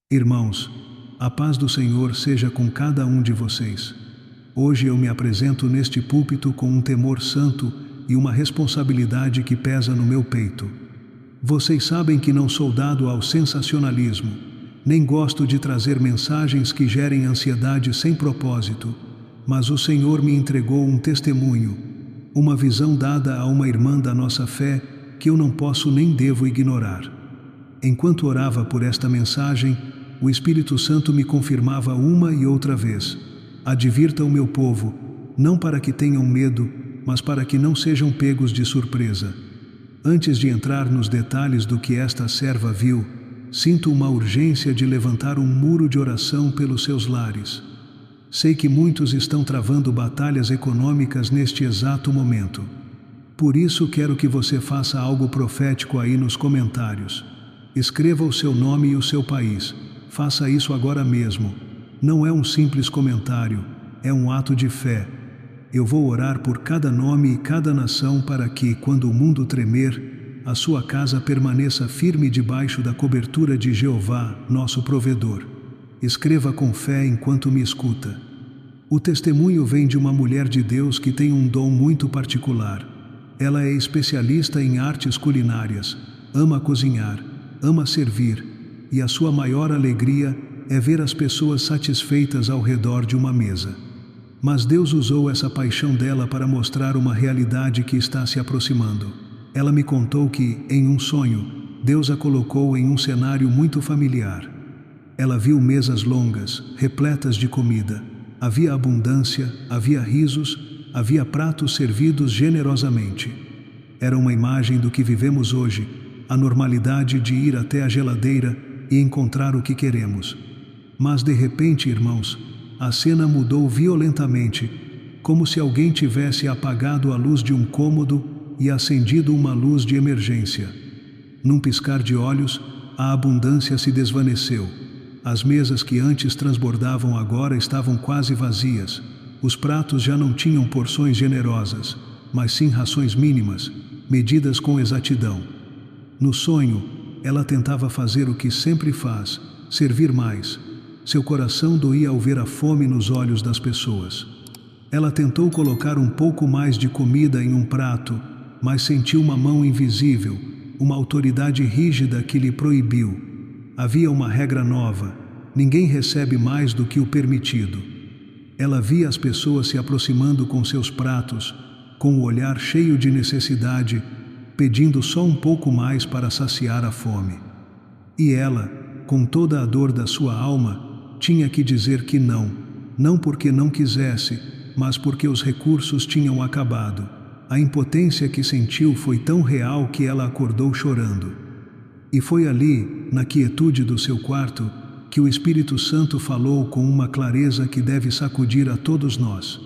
Irmãos, a paz do Senhor seja com cada um de vocês. Hoje eu me apresento neste púlpito com um temor santo e uma responsabilidade que pesa no meu peito. Vocês sabem que não sou dado ao sensacionalismo, nem gosto de trazer mensagens que gerem ansiedade sem propósito, mas o Senhor me entregou um testemunho, uma visão dada a uma irmã da nossa fé que eu não posso nem devo ignorar. Enquanto orava por esta mensagem, o Espírito Santo me confirmava uma e outra vez: advirta o meu povo, não para que tenham medo, mas para que não sejam pegos de surpresa. Antes de entrar nos detalhes do que esta serva viu, sinto uma urgência de levantar um muro de oração pelos seus lares. Sei que muitos estão travando batalhas econômicas neste exato momento. Por isso quero que você faça algo profético aí nos comentários. Escreva o seu nome e o seu país. Faça isso agora mesmo. Não é um simples comentário, é um ato de fé. Eu vou orar por cada nome e cada nação para que, quando o mundo tremer, a sua casa permaneça firme debaixo da cobertura de Jeová, nosso provedor. Escreva com fé enquanto me escuta. O testemunho vem de uma mulher de Deus que tem um dom muito particular. Ela é especialista em artes culinárias, ama cozinhar, ama servir, e a sua maior alegria é ver as pessoas satisfeitas ao redor de uma mesa. Mas Deus usou essa paixão dela para mostrar uma realidade que está se aproximando. Ela me contou que, em um sonho, Deus a colocou em um cenário muito familiar. Ela viu mesas longas, repletas de comida. Havia abundância, havia risos, havia pratos servidos generosamente. Era uma imagem do que vivemos hoje, a normalidade de ir até a geladeira e encontrar o que queremos. Mas de repente, irmãos, a cena mudou violentamente, como se alguém tivesse apagado a luz de um cômodo e acendido uma luz de emergência. Num piscar de olhos, a abundância se desvaneceu. As mesas que antes transbordavam agora estavam quase vazias. Os pratos já não tinham porções generosas, mas sim rações mínimas, medidas com exatidão. No sonho, ela tentava fazer o que sempre faz, servir mais. Seu coração doía ao ver a fome nos olhos das pessoas. Ela tentou colocar um pouco mais de comida em um prato, mas sentiu uma mão invisível, uma autoridade rígida que lhe proibiu. Havia uma regra nova: ninguém recebe mais do que o permitido. Ela via as pessoas se aproximando com seus pratos, com o olhar cheio de necessidade, pedindo só um pouco mais para saciar a fome. E ela, com toda a dor da sua alma, tinha que dizer que não, não porque não quisesse, mas porque os recursos tinham acabado. A impotência que sentiu foi tão real que ela acordou chorando. E foi ali, na quietude do seu quarto, que o Espírito Santo falou com uma clareza que deve sacudir a todos nós.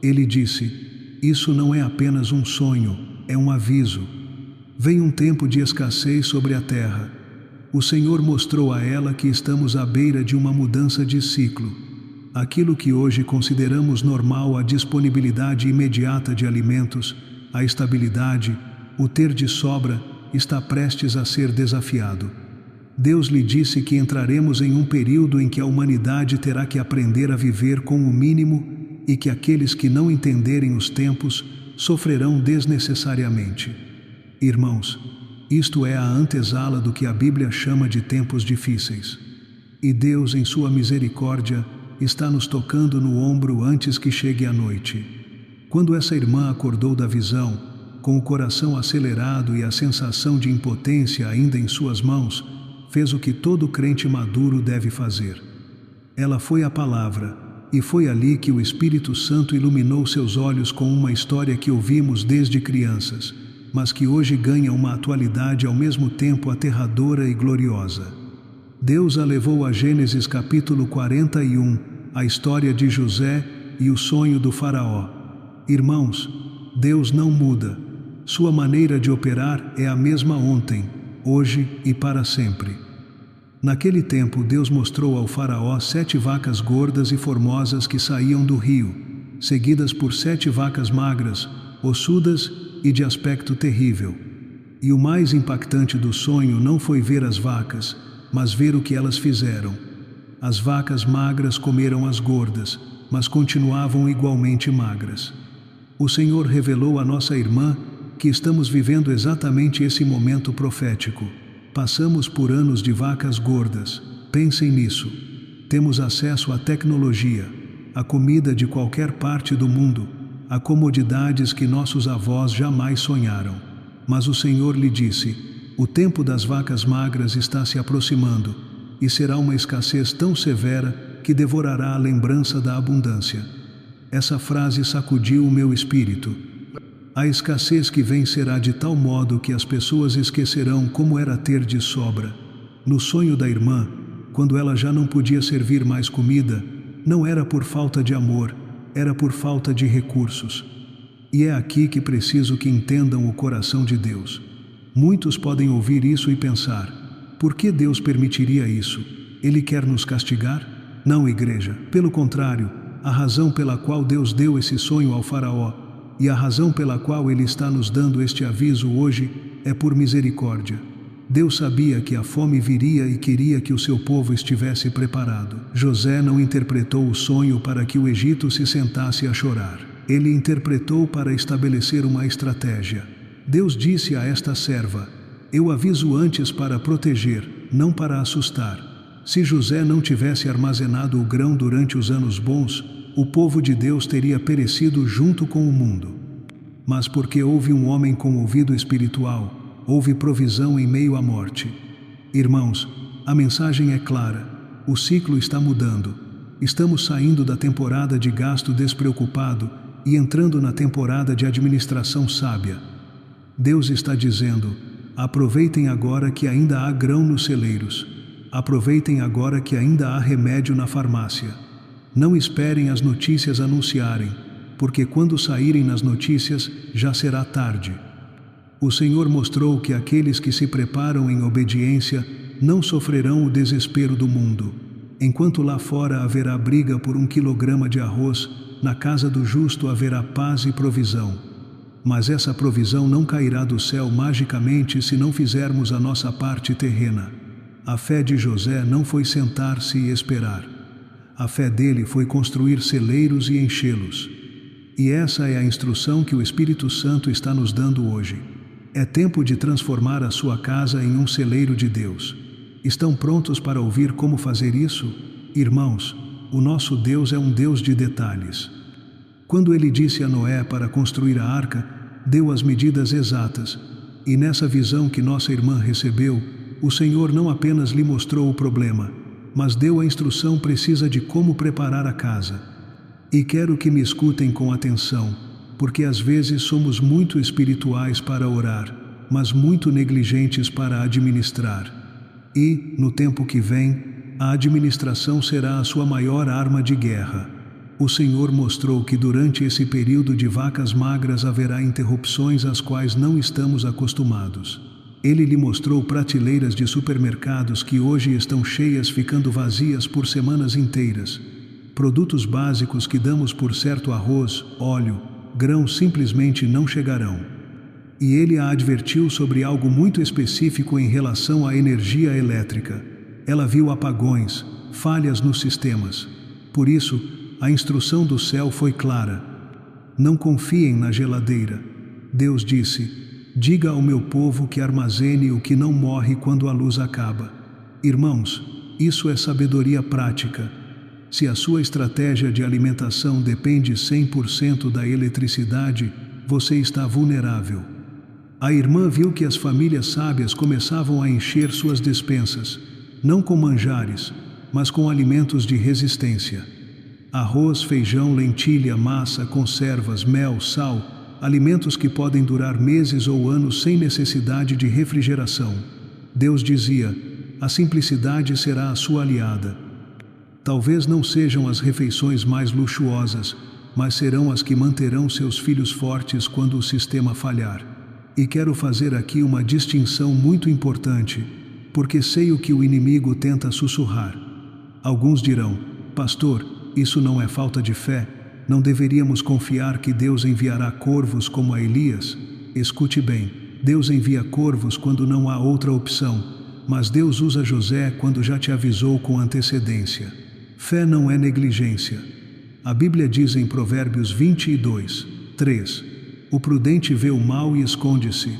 Ele disse: isso não é apenas um sonho, é um aviso. Vem um tempo de escassez sobre a terra. O Senhor mostrou a ela que estamos à beira de uma mudança de ciclo. Aquilo que hoje consideramos normal, a disponibilidade imediata de alimentos, a estabilidade, o ter de sobra, está prestes a ser desafiado. Deus lhe disse que entraremos em um período em que a humanidade terá que aprender a viver com o mínimo e que aqueles que não entenderem os tempos sofrerão desnecessariamente. Irmãos, isto é a antesala do que a Bíblia chama de tempos difíceis. E Deus, em sua misericórdia, está nos tocando no ombro antes que chegue a noite. Quando essa irmã acordou da visão, com o coração acelerado e a sensação de impotência ainda em suas mãos, fez o que todo crente maduro deve fazer. Ela foi à palavra, e foi ali que o Espírito Santo iluminou seus olhos com uma história que ouvimos desde crianças, mas que hoje ganha uma atualidade ao mesmo tempo aterradora e gloriosa. Deus a levou a Gênesis capítulo 41, a história de José e o sonho do faraó. Irmãos, Deus não muda. Sua maneira de operar é a mesma ontem, hoje e para sempre. Naquele tempo Deus mostrou ao faraó 7 vacas gordas e formosas que saíam do rio, seguidas por 7 vacas magras, ossudas e de aspecto terrível. E o mais impactante do sonho não foi ver as vacas, mas ver o que elas fizeram. As vacas magras comeram as gordas, mas continuavam igualmente magras. O Senhor revelou à nossa irmã que estamos vivendo exatamente esse momento profético. Passamos por anos de vacas gordas. Pensem nisso. Temos acesso à tecnologia, à comida de qualquer parte do mundo, a comodidades que nossos avós jamais sonharam. Mas o Senhor lhe disse: o tempo das vacas magras está se aproximando, e será uma escassez tão severa que devorará a lembrança da abundância. Essa frase sacudiu o meu espírito. A escassez que vem será de tal modo que as pessoas esquecerão como era ter de sobra. No sonho da irmã, quando ela já não podia servir mais comida, não era por falta de amor, era por falta de recursos. E é aqui que preciso que entendam o coração de Deus. Muitos podem ouvir isso e pensar: por que Deus permitiria isso? Ele quer nos castigar? Não, igreja. Pelo contrário, a razão pela qual Deus deu esse sonho ao faraó, e a razão pela qual Ele está nos dando este aviso hoje, é por misericórdia. Deus sabia que a fome viria e queria que o seu povo estivesse preparado. José não interpretou o sonho para que o Egito se sentasse a chorar. Ele interpretou para estabelecer uma estratégia. Deus disse a esta serva: eu aviso antes para proteger, não para assustar. Se José não tivesse armazenado o grão durante os anos bons, o povo de Deus teria perecido junto com o mundo. Mas porque houve um homem com ouvido espiritual, houve provisão em meio à morte. Irmãos, a mensagem é clara. O ciclo está mudando. Estamos saindo da temporada de gasto despreocupado e entrando na temporada de administração sábia. Deus está dizendo: aproveitem agora que ainda há grão nos celeiros. Aproveitem agora que ainda há remédio na farmácia. Não esperem as notícias anunciarem, porque quando saírem nas notícias, já será tarde. O Senhor mostrou que aqueles que se preparam em obediência não sofrerão o desespero do mundo. Enquanto lá fora haverá briga por 1 quilograma de arroz, na casa do justo haverá paz e provisão. Mas essa provisão não cairá do céu magicamente se não fizermos a nossa parte terrena. A fé de José não foi sentar-se e esperar. A fé dele foi construir celeiros e enchê-los. E essa é a instrução que o Espírito Santo está nos dando hoje. É tempo de transformar a sua casa em um celeiro de Deus. Estão prontos para ouvir como fazer isso? Irmãos, o nosso Deus é um Deus de detalhes. Quando ele disse a Noé para construir a arca, deu as medidas exatas. E nessa visão que nossa irmã recebeu, o Senhor não apenas lhe mostrou o problema, mas deu a instrução precisa de como preparar a casa. E quero que me escutem com atenção, porque às vezes somos muito espirituais para orar, mas muito negligentes para administrar. E, no tempo que vem, a administração será a sua maior arma de guerra. O Senhor mostrou que durante esse período de vacas magras haverá interrupções às quais não estamos acostumados. Ele lhe mostrou prateleiras de supermercados que hoje estão cheias, ficando vazias por semanas inteiras. Produtos básicos que damos por certo, arroz, óleo, grãos, simplesmente não chegarão. E ele a advertiu sobre algo muito específico em relação à energia elétrica. Ela viu apagões, falhas nos sistemas. Por isso, a instrução do céu foi clara: não confiem na geladeira. Deus disse: diga ao meu povo que armazene o que não morre quando a luz acaba. Irmãos, isso é sabedoria prática. Se a sua estratégia de alimentação depende 100% da eletricidade, você está vulnerável. A irmã viu que as famílias sábias começavam a encher suas despensas, não com manjares, mas com alimentos de resistência. Arroz, feijão, lentilha, massa, conservas, mel, sal, alimentos que podem durar meses ou anos sem necessidade de refrigeração. Deus dizia: a simplicidade será a sua aliada. Talvez não sejam as refeições mais luxuosas, mas serão as que manterão seus filhos fortes quando o sistema falhar. E quero fazer aqui uma distinção muito importante, porque sei o que o inimigo tenta sussurrar. Alguns dirão: pastor, isso não é falta de fé? Não deveríamos confiar que Deus enviará corvos como a Elias? Escute bem, Deus envia corvos quando não há outra opção, mas Deus usa José quando já te avisou com antecedência. Fé não é negligência. A Bíblia diz em Provérbios 22:3: o prudente vê o mal e esconde-se,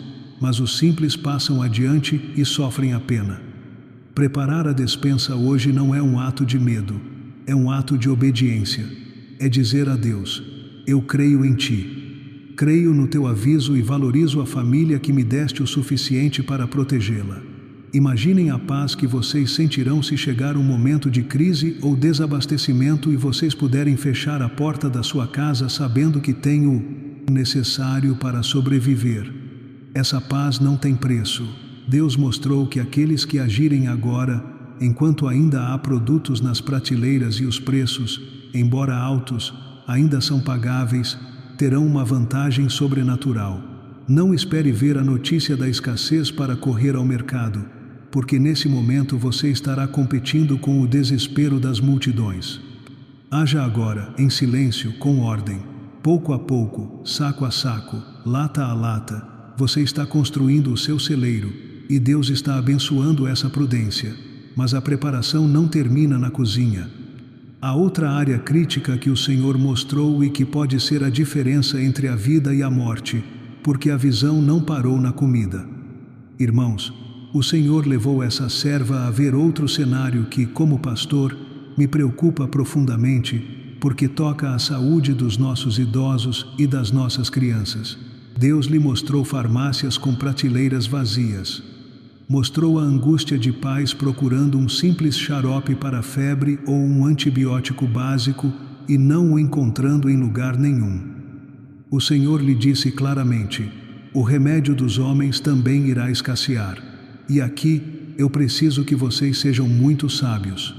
mas os simples passam adiante e sofrem a pena. Preparar a despensa hoje não é um ato de medo, é um ato de obediência. É dizer a Deus: eu creio em Ti. Creio no Teu aviso e valorizo a família que me deste o suficiente para protegê-la. Imaginem a paz que vocês sentirão se chegar um momento de crise ou desabastecimento e vocês puderem fechar a porta da sua casa sabendo que têm o necessário para sobreviver. Essa paz não tem preço. Deus mostrou que aqueles que agirem agora, enquanto ainda há produtos nas prateleiras e os preços, embora altos, ainda são pagáveis, terão uma vantagem sobrenatural. Não espere ver a notícia da escassez para correr ao mercado, porque nesse momento você estará competindo com o desespero das multidões. Haja agora, em silêncio, com ordem. Pouco a pouco, saco a saco, lata a lata, você está construindo o seu celeiro, e Deus está abençoando essa prudência. Mas a preparação não termina na cozinha. Há outra área crítica que o Senhor mostrou e que pode ser a diferença entre a vida e a morte, porque a visão não parou na comida. Irmãos, o Senhor levou essa serva a ver outro cenário que, como pastor, me preocupa profundamente, porque toca a saúde dos nossos idosos e das nossas crianças. Deus lhe mostrou farmácias com prateleiras vazias. Mostrou a angústia de pais procurando um simples xarope para febre ou um antibiótico básico e não o encontrando em lugar nenhum. O Senhor lhe disse claramente: o remédio dos homens também irá escassear. E aqui, eu preciso que vocês sejam muito sábios.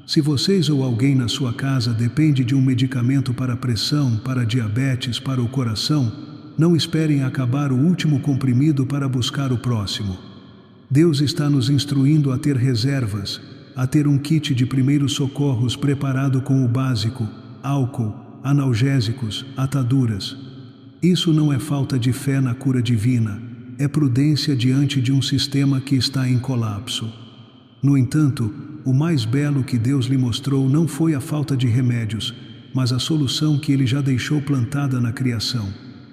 Se vocês ou alguém na sua casa depende de um medicamento para pressão, para diabetes, para o coração, não esperem acabar o último comprimido para buscar o próximo. Deus está nos instruindo a ter reservas, a ter um kit de primeiros socorros preparado com o básico: álcool, analgésicos, ataduras. Isso não é falta de fé na cura divina, é prudência diante de um sistema que está em colapso. No entanto, o mais belo que Deus lhe mostrou não foi a falta de remédios, mas a solução que Ele já deixou plantada na criação.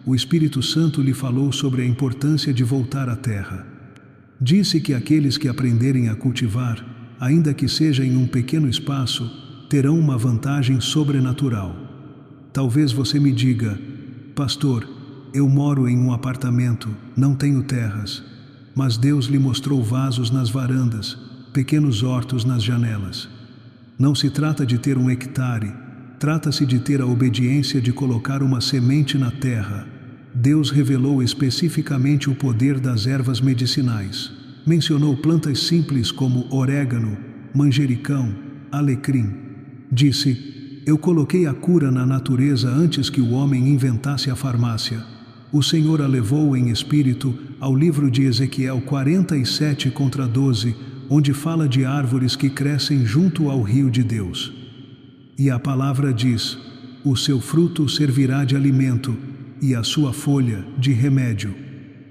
O Espírito Santo lhe falou sobre a importância de voltar à terra. Disse que aqueles que aprenderem a cultivar, ainda que seja em um pequeno espaço, terão uma vantagem sobrenatural. Talvez você me diga: pastor, eu moro em um apartamento, não tenho terras. Mas Deus lhe mostrou vasos nas varandas, pequenos hortos nas janelas. Não se trata de ter um hectare, trata-se de ter a obediência de colocar uma semente na terra. Deus revelou especificamente o poder das ervas medicinais. Mencionou plantas simples como orégano, manjericão, alecrim. Disse: eu coloquei a cura na natureza antes que o homem inventasse a farmácia. O Senhor a levou em espírito ao livro de Ezequiel 47:12, onde fala de árvores que crescem junto ao rio de Deus. E a palavra diz: o seu fruto servirá de alimento, e a sua folha de remédio.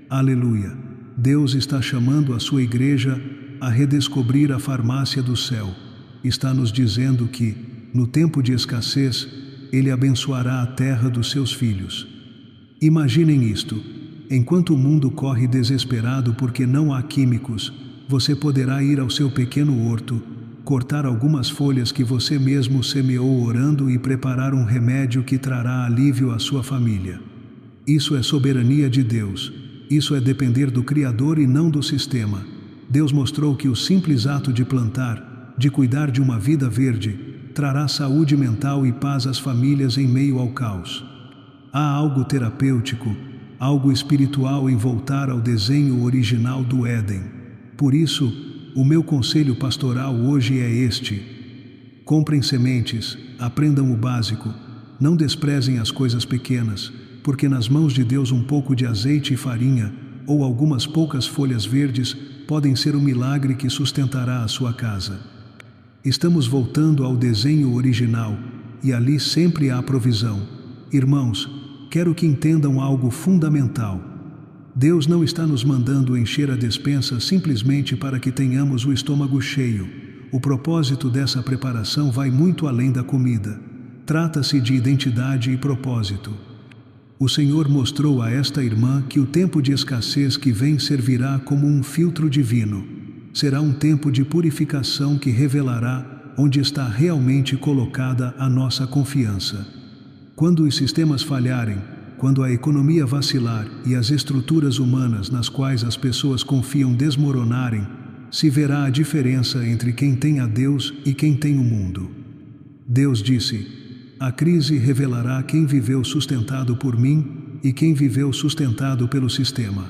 Aleluia! Deus está chamando a sua igreja a redescobrir a farmácia do céu. Está nos dizendo que, no tempo de escassez, Ele abençoará a terra dos seus filhos. Imaginem isto: enquanto o mundo corre desesperado porque não há químicos, você poderá ir ao seu pequeno horto, cortar algumas folhas que você mesmo semeou orando e preparar um remédio que trará alívio à sua família. Isso é soberania de Deus. Isso é depender do Criador e não do sistema. Deus mostrou que o simples ato de plantar, de cuidar de uma vida verde, trará saúde mental e paz às famílias em meio ao caos. Há algo terapêutico, algo espiritual em voltar ao desenho original do Éden. Por isso, o meu conselho pastoral hoje é este: comprem sementes, aprendam o básico, não desprezem as coisas pequenas, porque nas mãos de Deus um pouco de azeite e farinha, ou algumas poucas folhas verdes, podem ser o milagre que sustentará a sua casa. Estamos voltando ao desenho original, e ali sempre há provisão. Irmãos, quero que entendam algo fundamental. Deus não está nos mandando encher a despensa simplesmente para que tenhamos o estômago cheio. O propósito dessa preparação vai muito além da comida. Trata-se de identidade e propósito. O Senhor mostrou a esta irmã que o tempo de escassez que vem servirá como um filtro divino. Será um tempo de purificação que revelará onde está realmente colocada a nossa confiança. Quando os sistemas falharem, quando a economia vacilar e as estruturas humanas nas quais as pessoas confiam desmoronarem, se verá a diferença entre quem tem a Deus e quem tem o mundo. Deus disse: a crise revelará quem viveu sustentado por mim e quem viveu sustentado pelo sistema.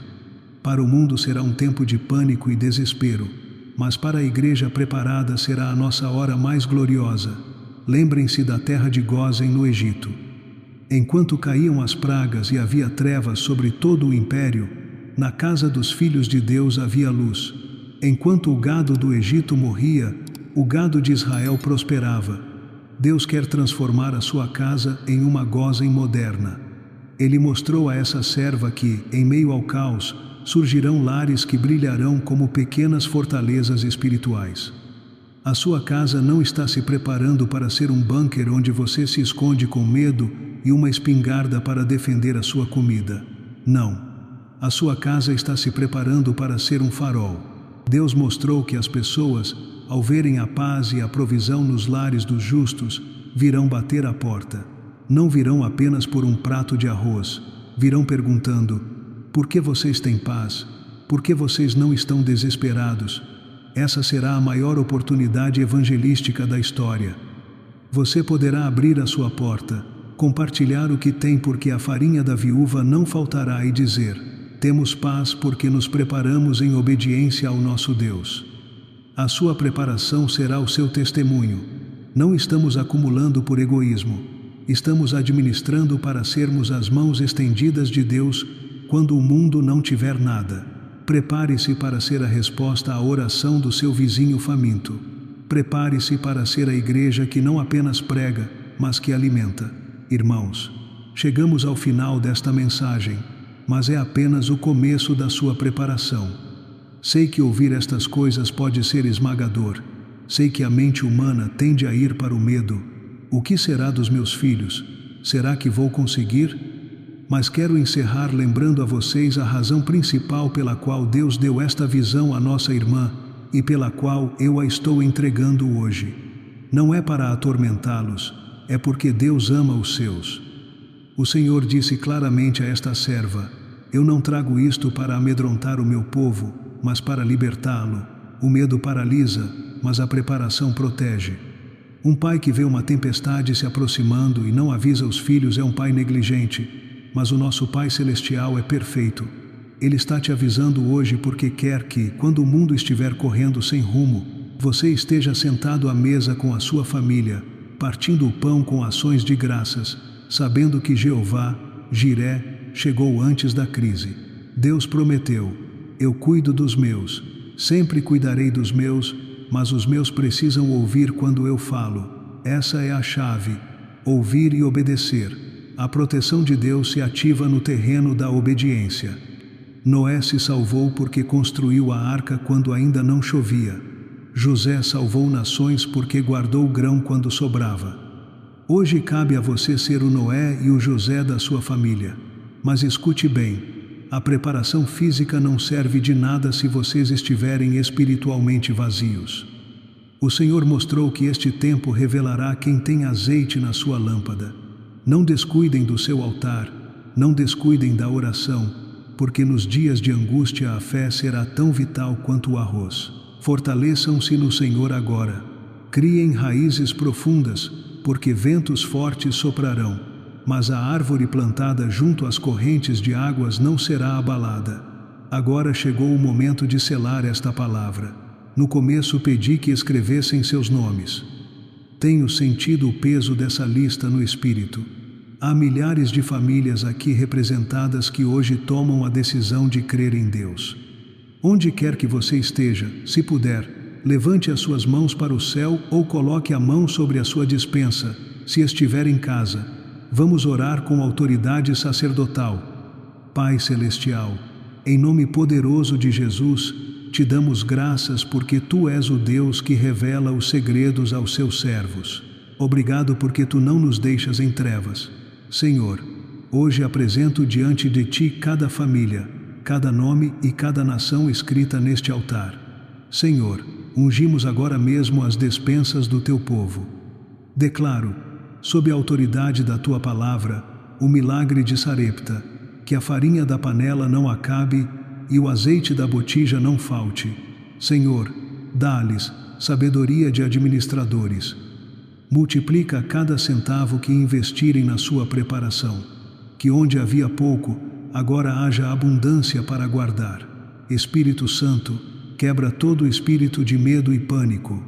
Para o mundo será um tempo de pânico e desespero, mas para a igreja preparada será a nossa hora mais gloriosa. Lembrem-se da terra de Gósen no Egito. Enquanto caíam as pragas e havia trevas sobre todo o império, na casa dos filhos de Deus havia luz. Enquanto o gado do Egito morria, o gado de Israel prosperava. Deus quer transformar a sua casa em uma Gósen moderna. Ele mostrou a essa serva que, em meio ao caos, surgirão lares que brilharão como pequenas fortalezas espirituais. A sua casa não está se preparando para ser um bunker onde você se esconde com medo e uma espingarda para defender a sua comida. Não. A sua casa está se preparando para ser um farol. Deus mostrou que as pessoas, ao verem a paz e a provisão nos lares dos justos, virão bater à porta. Não virão apenas por um prato de arroz. Virão perguntando: por que vocês têm paz? Por que vocês não estão desesperados? Essa será a maior oportunidade evangelística da história. Você poderá abrir a sua porta, compartilhar o que tem porque a farinha da viúva não faltará e dizer: temos paz porque nos preparamos em obediência ao nosso Deus. A sua preparação será o seu testemunho. Não estamos acumulando por egoísmo. Estamos administrando para sermos as mãos estendidas de Deus quando o mundo não tiver nada. Prepare-se para ser a resposta à oração do seu vizinho faminto. Prepare-se para ser a igreja que não apenas prega, mas que alimenta. Irmãos, chegamos ao final desta mensagem, mas é apenas o começo da sua preparação. Sei que ouvir estas coisas pode ser esmagador. Sei que a mente humana tende a ir para o medo. O que será dos meus filhos? Será que vou conseguir? Mas quero encerrar lembrando a vocês a razão principal pela qual Deus deu esta visão à nossa irmã e pela qual eu a estou entregando hoje. Não é para atormentá-los, é porque Deus ama os seus. O Senhor disse claramente a esta serva: eu não trago isto para amedrontar o meu povo, mas para libertá-lo. O medo paralisa, mas a preparação protege. Um pai que vê uma tempestade se aproximando e não avisa os filhos é um pai negligente, mas o nosso Pai Celestial é perfeito. Ele está te avisando hoje porque quer que, quando o mundo estiver correndo sem rumo, você esteja sentado à mesa com a sua família, partindo o pão com ações de graças, sabendo que Jeová, Jiré, chegou antes da crise. Deus prometeu: eu cuido dos meus, sempre cuidarei dos meus, mas os meus precisam ouvir quando eu falo. Essa é a chave: ouvir e obedecer. A proteção de Deus se ativa no terreno da obediência. Noé se salvou porque construiu a arca quando ainda não chovia. José salvou nações porque guardou grão quando sobrava. Hoje cabe a você ser o Noé e o José da sua família. Mas escute bem: a preparação física não serve de nada se vocês estiverem espiritualmente vazios. O Senhor mostrou que este tempo revelará quem tem azeite na sua lâmpada. Não descuidem do seu altar, não descuidem da oração, porque nos dias de angústia a fé será tão vital quanto o arroz. Fortaleçam-se no Senhor agora. Criem raízes profundas, porque ventos fortes soprarão, mas a árvore plantada junto às correntes de águas não será abalada. Agora chegou o momento de selar esta palavra. No começo pedi que escrevessem seus nomes. Tenho sentido o peso dessa lista no espírito. Há milhares de famílias aqui representadas que hoje tomam a decisão de crer em Deus. Onde quer que você esteja, se puder, levante as suas mãos para o céu ou coloque a mão sobre a sua despensa, se estiver em casa. Vamos orar com autoridade sacerdotal. Pai Celestial, Em nome poderoso de Jesus, te damos graças porque Tu és o Deus que revela os segredos aos seus servos. Obrigado porque Tu não nos deixas em trevas. Senhor, hoje apresento diante de Ti cada família, cada nome e cada nação escrita neste altar. Senhor, ungimos agora mesmo as despensas do Teu povo. Declaro, sob a autoridade da Tua palavra, o milagre de Sarepta, que a farinha da panela não acabe e o azeite da botija não falte. Senhor, dá-lhes sabedoria de administradores. Multiplica cada centavo que investirem na sua preparação. Que onde havia pouco, agora haja abundância para guardar. Espírito Santo, quebra todo espírito de medo e pânico.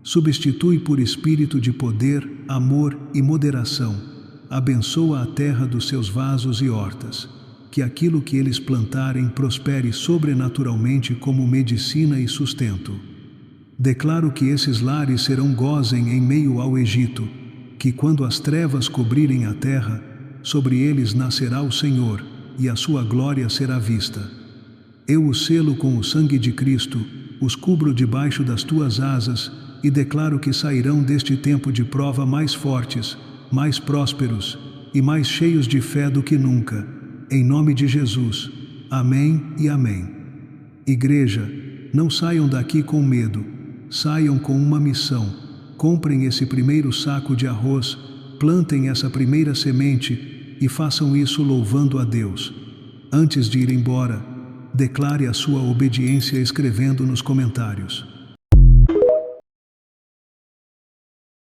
Substitui por espírito de poder, amor e moderação. Abençoa a terra dos seus vasos e hortas. Que aquilo que eles plantarem prospere sobrenaturalmente como medicina e sustento. Declaro que esses lares serão gozem em meio ao Egito, que quando as trevas cobrirem a terra, sobre eles nascerá o Senhor, e a sua glória será vista. Eu os selo com o sangue de Cristo, os cubro debaixo das tuas asas, e declaro que sairão deste tempo de prova mais fortes, mais prósperos e mais cheios de fé do que nunca. Em nome de Jesus. Amém e amém. Igreja, não saiam daqui com medo. Saiam com uma missão. Comprem esse primeiro saco de arroz, plantem essa primeira semente e façam isso louvando a Deus. Antes de ir embora, declare a sua obediência escrevendo nos comentários: